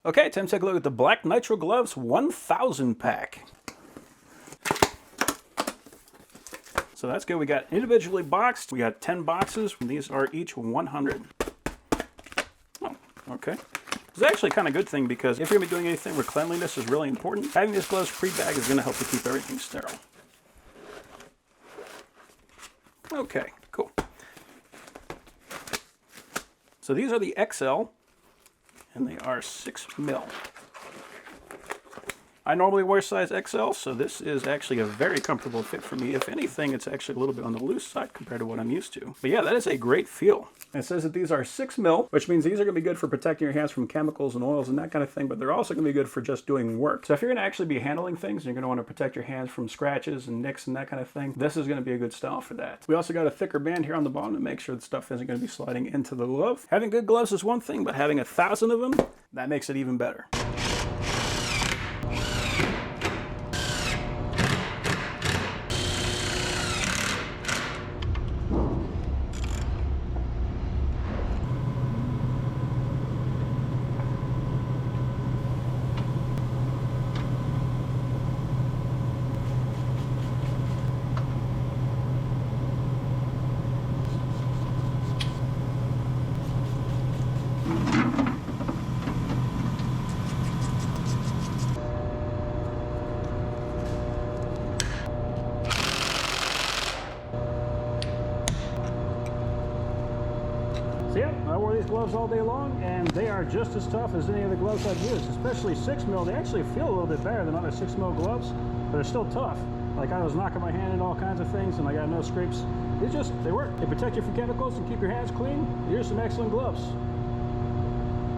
Okay, time to take a look at the Black Nitrile Gloves 1000 pack. So that's good. We got individually boxed. We got 10 boxes. These are each 100. Oh, okay. It's actually kind of a good thing because if you're going to be doing anything where cleanliness is really important, having these gloves pre-bag is going to help you keep everything sterile. Okay, cool. So these are the XL, and they are 6 mil. I normally wear size XL, so this is actually a very comfortable fit for me. If anything, it's actually a little bit on the loose side compared to what I'm used to. But yeah, that is a great feel. And it says that these are 6 mil, which means these are going to be good for protecting your hands from chemicals and oils and that kind of thing, but they're also going to be good for just doing work. So if you're going to actually be handling things and you're going to want to protect your hands from scratches and nicks and that kind of thing, this is going to be a good style for that. We also got a thicker band here on the bottom to make sure the stuff isn't going to be sliding into the glove. Having good gloves is one thing, but having 1,000 of them, that makes it even better. So yeah, I wore these gloves all day long, and they are just as tough as any of the gloves I've used, especially 6 mil. They actually feel a little bit better than other 6 mil gloves, but they're still tough. Like I was knocking my hand into all kinds of things, and I got no scrapes. They work. They protect you from chemicals and keep your hands clean. Here's some excellent gloves.